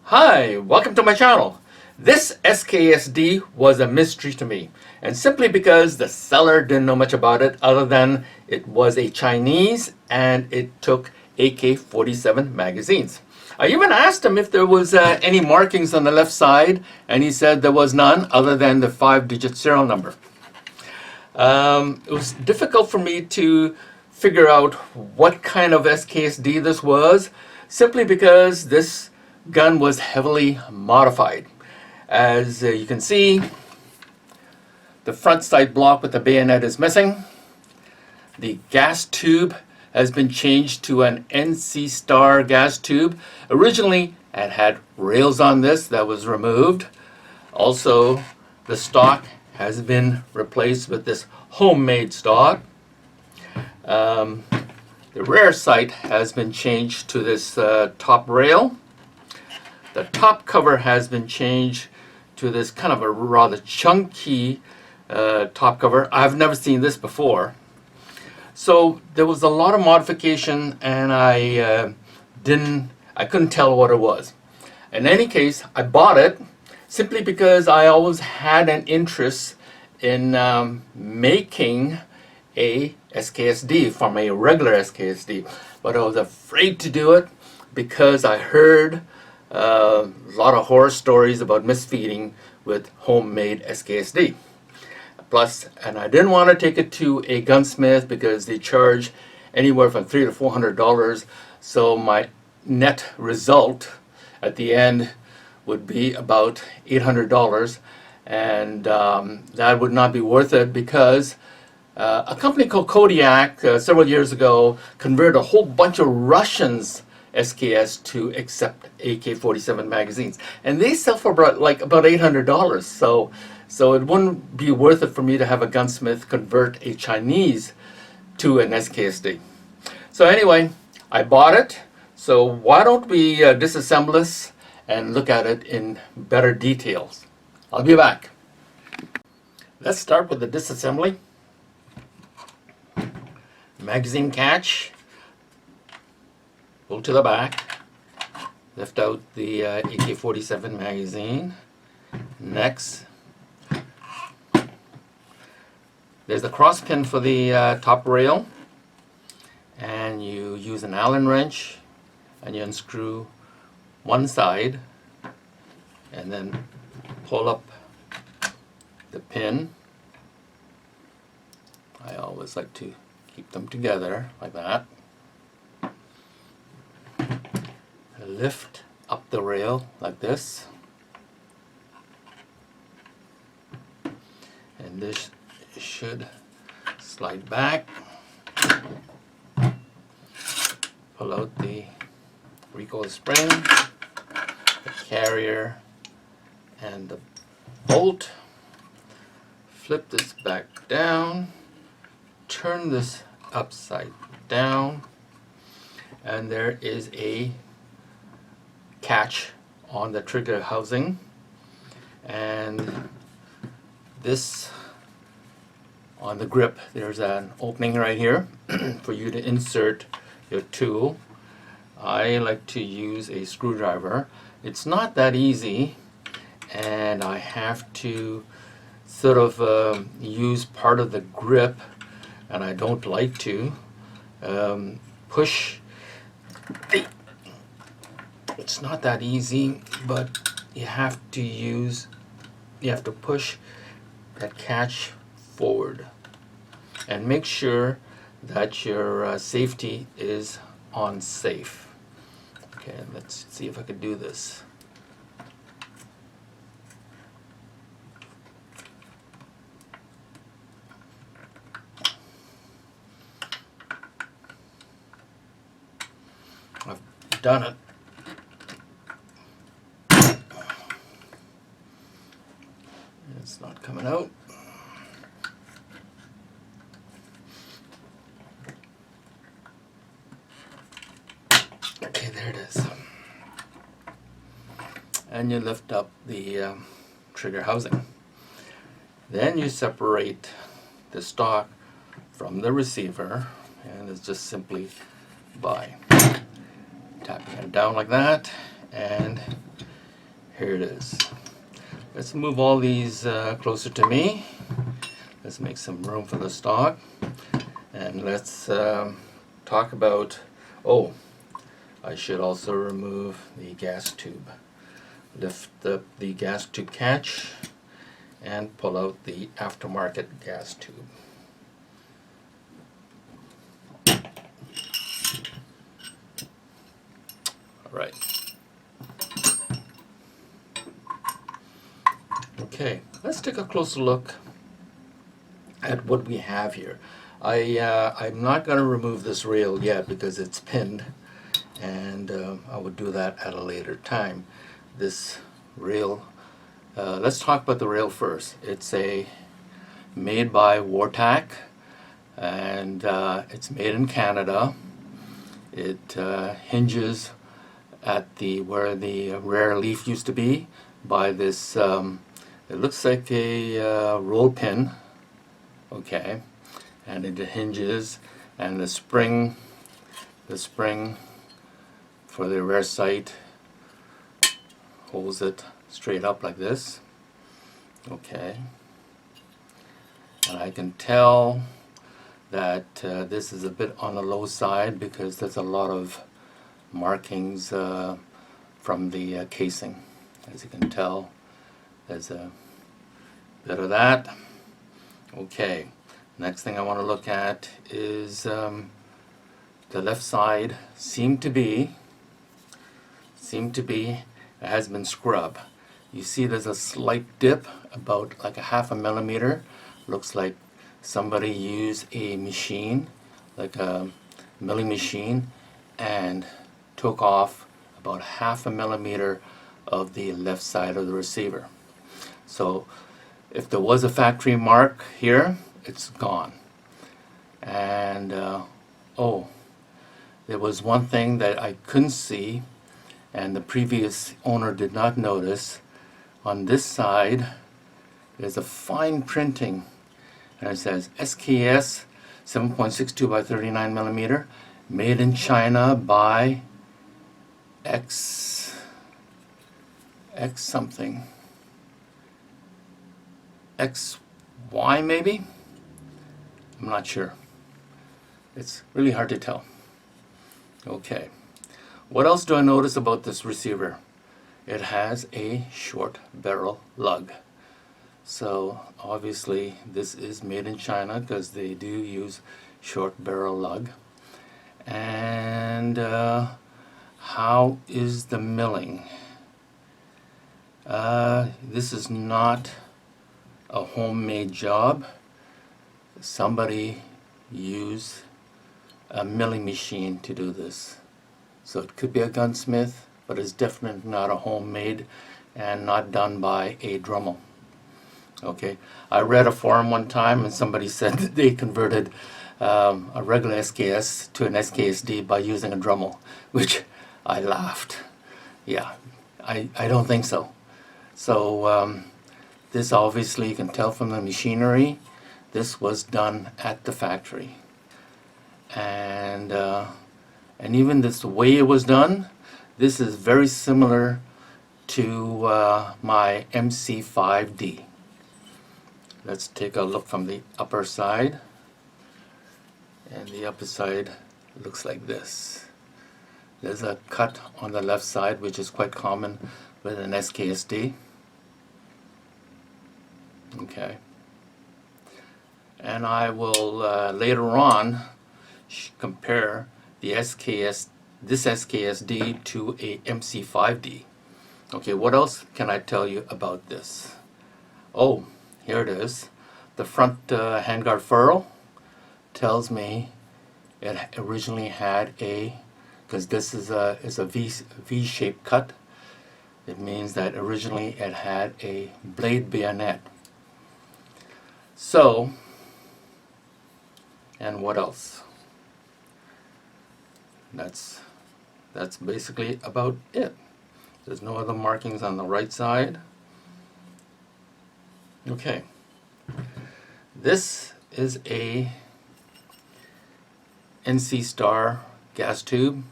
Hi, welcome to my channel. This SKS-D was a mystery to me, and simply because the seller didn't know much about it other than it was a Chinese and it took AK-47 magazines. I even asked him if there was any markings on the left side, and he said there was none other than the 5-digit serial number. It was difficult for me to figure out what kind of SKS-D this was, simply because this gun was heavily modified. As you can see, the front sight block with the bayonet is missing. The gas tube has been changed to an NC Star gas tube. Originally, it had rails on this that was removed. Also, the stock has been replaced with this homemade stock. The rear sight has been changed to this top rail. The top cover has been changed to this kind of a rather chunky top cover. I've never seen this before. So there was a lot of modification, and I couldn't tell what it was. In any case, I bought it simply because I always had an interest in making a SKS-D from a regular SKS-D, but I was afraid to do it because I heard a lot of horror stories about misfeeding with homemade SKS-D. Plus, and I didn't want to take it to a gunsmith because they charge anywhere from $300 to $400. So my net result at the end would be about $800, and that would not be worth it because a company called Kodiak several years ago converted a whole bunch of Russians SKS to accept AK-47 magazines, and they sell for about $800. So it wouldn't be worth it for me to have a gunsmith convert a Chinese to an SKS-D. So anyway, I bought it. So why don't we disassemble this and look at it in better details. I'll be back. Let's start with the disassembly. Magazine catch. Pull to the back, lift out the AK-47 magazine. Next, there's the cross pin for the top rail, and you use an Allen wrench and you unscrew one side and then pull up the pin. I always like to keep them together like that. Lift up the rail like this, and this should slide back. Pull out the recoil spring, the carrier, and the bolt. Flip this back down, turn this upside down, and there is a catch on the trigger housing, and this on the grip there's an opening right here for you to insert your tool. I like to use a screwdriver. It's not that easy, and I have to sort of use part of the grip, and I don't like to push the. It's not that easy, but you have to push that catch forward and make sure that your safety is on safe. Okay, let's see if I can do this. I've done it. It's not coming out. Okay, there it is. And you lift up the trigger housing. Then you separate the stock from the receiver, and it's just simply by tapping it down like that, and Here it is. Let's move all these closer to me. Let's make some room for the stock. And let's talk about, oh, I should also remove the gas tube. Lift up the gas tube catch and pull out the aftermarket gas tube. All right. Okay, let's take a closer look at what we have here. I'm not going to remove this rail yet because it's pinned, and I would do that at a later time. This rail, let's talk about the rail first. It's made by Wartac, and it's made in Canada. It hinges at where the rear leaf used to be by this. It looks like a roll pin, okay, and it hinges, and the spring for the rear sight holds it straight up like this, okay. And I can tell that this is a bit on the low side because there's a lot of markings from the casing. As you can tell, there's a bit of that. Okay, next thing I want to look at is the left side seemed to be it has been scrubbed. You see there's a slight dip about like a 1/2 millimeter. Looks like somebody used a machine, like a milling machine, and took off about 1/2 millimeter of the left side of the receiver. So if there was a factory mark here, it's gone. And oh, there was one thing that I couldn't see, and the previous owner did not notice. On this side, there's a fine printing, and it says SKS 7.62 by 39 millimeter, made in China by X something. XY maybe? I'm not sure. It's really hard to tell. Okay. What else do I notice about this receiver? It has a short barrel lug. So obviously this is made in China because they do use short barrel lug. And how is the milling? This is not a homemade job. Somebody used a milling machine to do this. So it could be a gunsmith, but it's definitely not a homemade and not done by a Dremel. Okay, I read a forum one time and somebody said that they converted a regular SKS to an SKS-D by using a Dremel, which I laughed. Yeah, I don't think so. So this obviously, you can tell from the machinery, this was done at the factory. And even this, the way it was done, this is very similar to my MC5D. Let's take a look from the upper side. And the upper side looks like this. There's a cut on the left side, which is quite common with an SKS-D. Okay. And I will later on compare the this SKS-D to a MC5D. Okay, what else can I tell you about this? Oh, here it is. The front handguard ferrule tells me it originally had because this is a V-shaped cut. It means that originally it had a blade bayonet. So, and what else? That's basically about it. There's no other markings on the right side. Okay. This is a NC Star gas tube.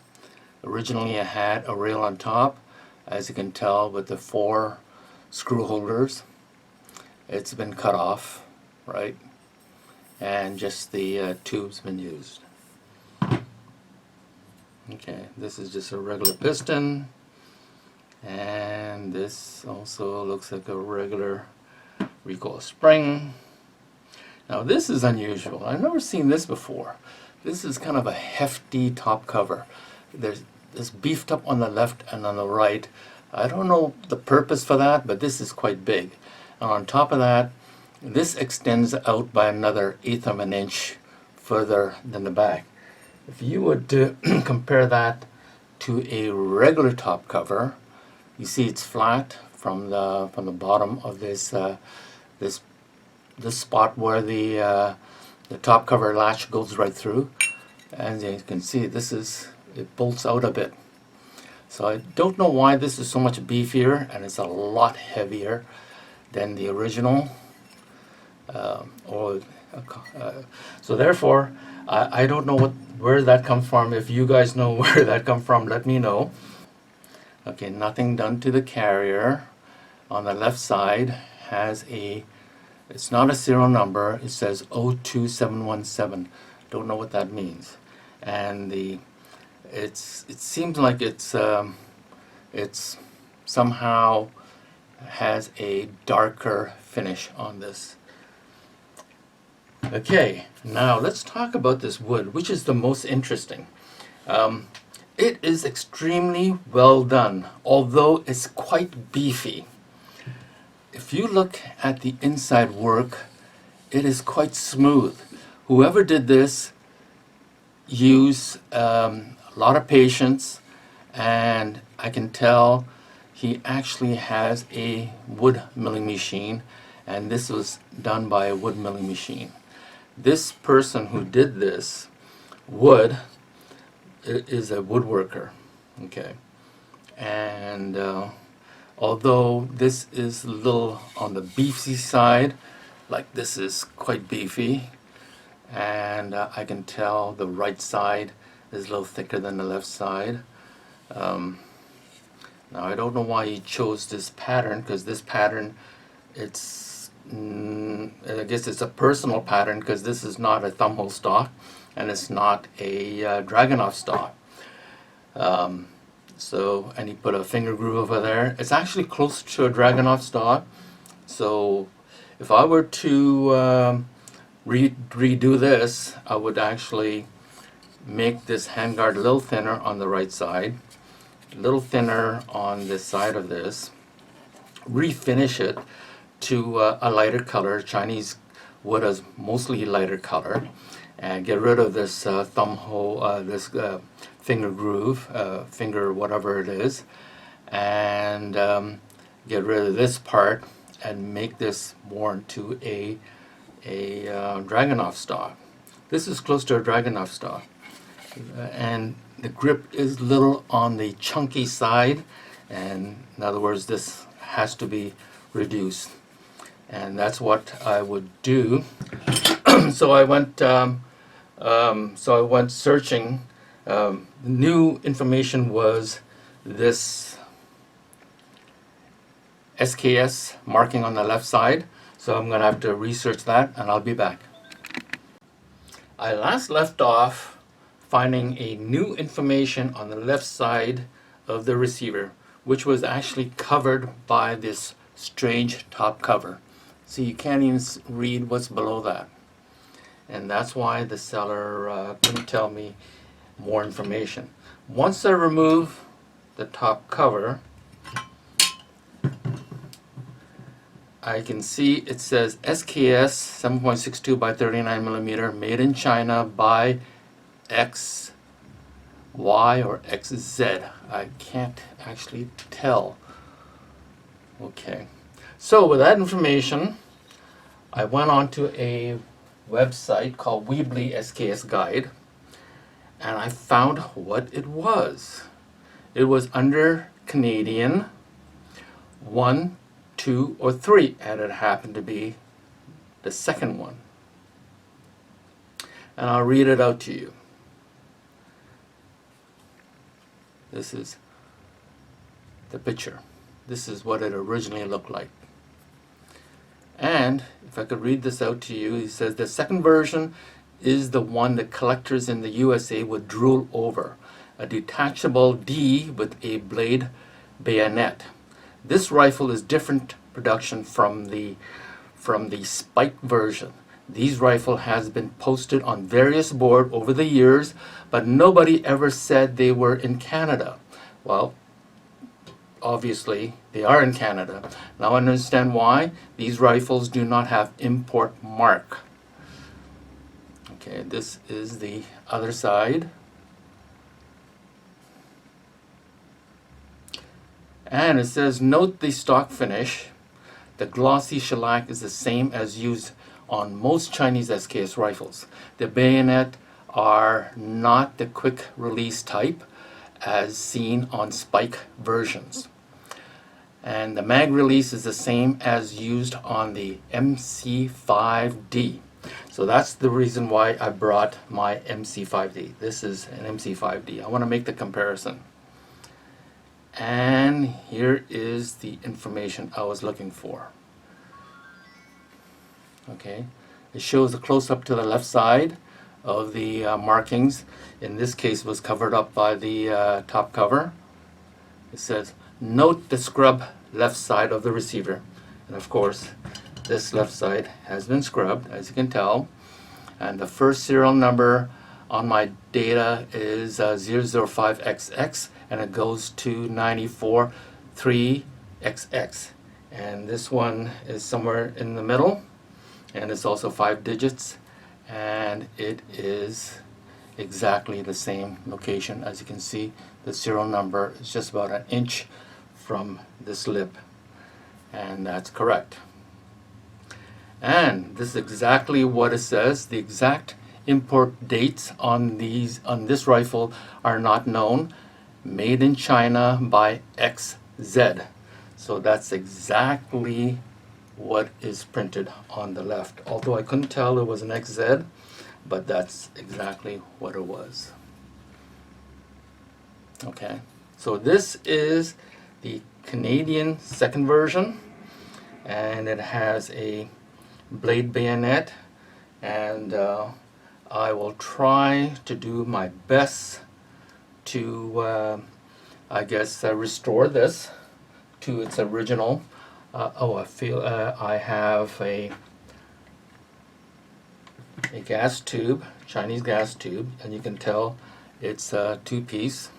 Originally it had a rail on top. As you can tell with the 4 screw holders, it's been cut off, right? And just the tube's been used. Okay, this is just a regular piston, and this also looks like a regular recoil spring. Now this is unusual. I've never seen this before. This is kind of a hefty top cover. There's this beefed up on the left and on the right. I don't know the purpose for that, but this is quite big. And on top of that, this extends out by another 1/8 of an inch further than the back. If you would compare that to a regular top cover, you see it's flat from the bottom of this this spot where the top cover latch goes right through, and you can see it bolts out a bit. So I don't know why this is so much beefier, and it's a lot heavier than the original. So therefore, I don't know where that comes from. If you guys know where that comes from, let me know. Okay, nothing done to the carrier. On the left side has it's not a serial number. It says 02717. Don't know what that means. And it seems like it's somehow has a darker finish on this. Okay, now let's talk about this wood, which is the most interesting. It is extremely well done, although it's quite beefy. If you look at the inside work, it is quite smooth. Whoever did this used a lot of patience, and I can tell he actually has a wood milling machine, and this was done by a wood milling machine. This person who did this is a woodworker, okay? And although this is a little on the beefy side, like this is quite beefy, and I can tell the right side is a little thicker than the left side. Now I don't know why he chose this pattern, because this pattern, I guess it's a personal pattern, because this is not a thumbhole stock, and it's not a Dragunov stock. And he put a finger groove over there. It's actually close to a Dragunov stock. So if I were to redo this, I would actually make this handguard a little thinner on the right side, a little thinner on this side of this, refinish it to a lighter color. Chinese wood is mostly lighter color, and get rid of this thumb hole, this finger groove, finger whatever it is, and get rid of this part and make this more into a Dragunov stock. This is close to a Dragunov stock, and the grip is little on the chunky side, and in other words, this has to be reduced, and that's what I would do. So I went searching. New information was this SKS marking on the left side, so I'm going to have to research that, and I'll be back. I last left off finding a new information on the left side of the receiver, which was actually covered by this strange top cover. So you can't even read what's below that. And that's why the seller couldn't tell me more information. Once I remove the top cover, I can see it says SKS 7.62 by 39 millimeter, made in China by XY or XZ. I can't actually tell. Okay, so with that information, I went on to a website called Weebly SKS Guide, and I found what it was. It was under Canadian 1, 2, or 3, and it happened to be the second one. And I'll read it out to you. This is the picture. This is what it originally looked like. And if I could read this out to you, he says the second version is the one that collectors in the USA would drool over. A detachable D with a blade bayonet. This rifle is different production from the spike version. These rifle has been posted on various boards over the years, but nobody ever said they were in Canada. Well, obviously they are in Canada. Now I understand why. These rifles do not have import mark. Okay, this is the other side. And it says, note the stock finish. The glossy shellac is the same as used on most Chinese SKS rifles. The bayonet are not the quick release type as seen on spike versions. And the mag release is the same as used on the MC5D. So that's the reason why I brought my MC5D. This is an MC5D. I want to make the comparison. And here is the information I was looking for. Okay, it shows a close-up to the left side of the markings. In this case, was covered up by the top cover. It says, note the scrub left side of the receiver. And of course, this left side has been scrubbed, as you can tell. And the first serial number on my data is 005XX, and it goes to 943XX. And this one is somewhere in the middle, and it's also 5 digits, and it is exactly the same location. As you can see, the serial number is just about an inch from this lip, and that's correct. And this is exactly what it says. The exact import dates on this rifle are not known. Made in China by XZ. So that's exactly what is printed on the left. Although I couldn't tell it was an XZ, but that's exactly what it was. Okay, so this is the Canadian second version, and it has a blade bayonet, and I will try to do my best to restore this to its original. I feel I have a gas tube, Chinese gas tube, and you can tell it's a two-piece.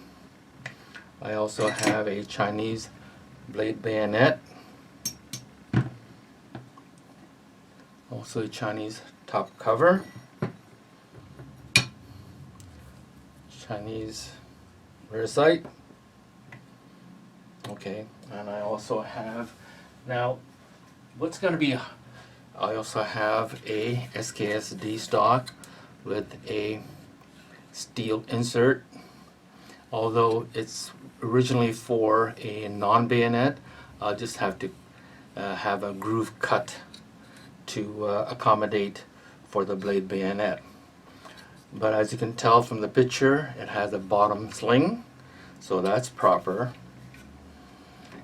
I also have a Chinese blade bayonet, also a Chinese top cover, Chinese rear sight. Okay, and I also have, now what's going to be, I also have a SKS-D stock with a steel insert. Although it's originally for a non-bayonet, I'll just have to have a groove cut to accommodate for the blade bayonet. But as you can tell from the picture, it has a bottom sling, so that's proper.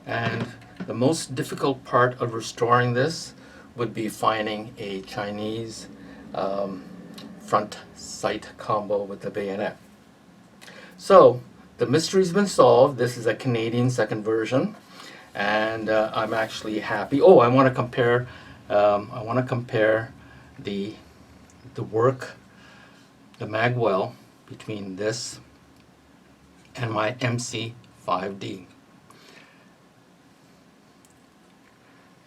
And the most difficult part of restoring this would be finding a Chinese front sight combo with the bayonet. So the mystery's been solved. This is a Canadian second version, and I'm actually happy. Oh, I want to compare. The work, the magwell between this and my MC5D.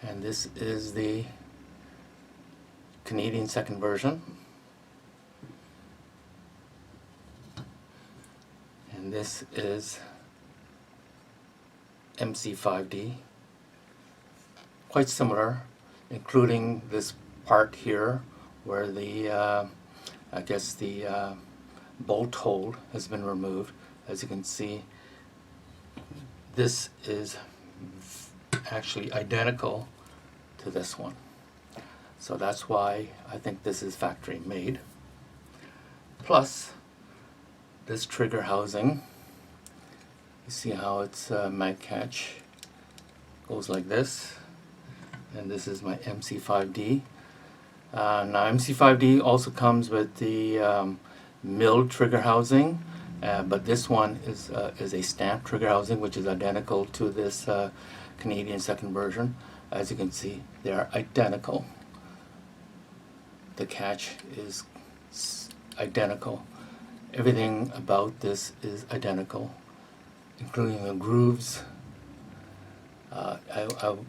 And this is the Canadian second version. And this is MC5D. Quite similar, including this part here where the I guess the bolt hole has been removed. As you can see, this is actually identical to this one. So that's why I think this is factory made. Plus, this trigger housing You see how it's mag catch goes like this, and this is my MC5D. Now MC5D also comes with the milled trigger housing, but this one is a stamped trigger housing, which is identical to this Canadian second version. As you can see, they are identical. The catch is identical. Everything about this is identical, including the grooves. You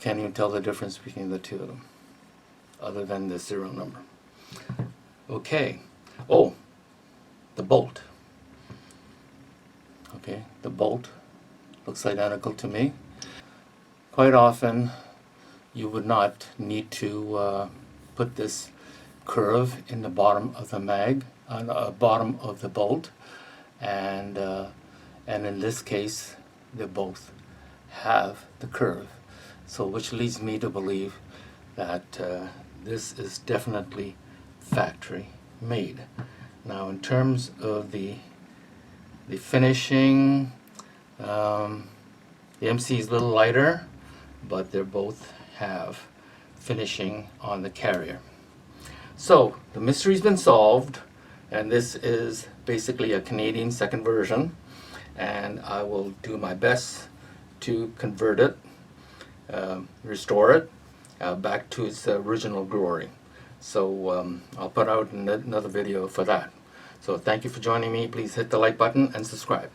can't even tell the difference between the two of them, other than the serial number. Okay. Oh, the bolt. Okay, the bolt looks identical to me. Quite often, you would not need to put this curve in the bottom of the mag, bottom of the bolt, and in this case, they both have the curve. So, which leads me to believe that this is definitely factory made. Now, in terms of the finishing, the MC is a little lighter, but they both have finishing on the carrier. So the mystery's been solved, and this is basically a Canadian second version, and I will do my best to convert it, restore it back to its original glory. So I'll put out another video for that. So thank you for joining me. Please hit the like button and subscribe.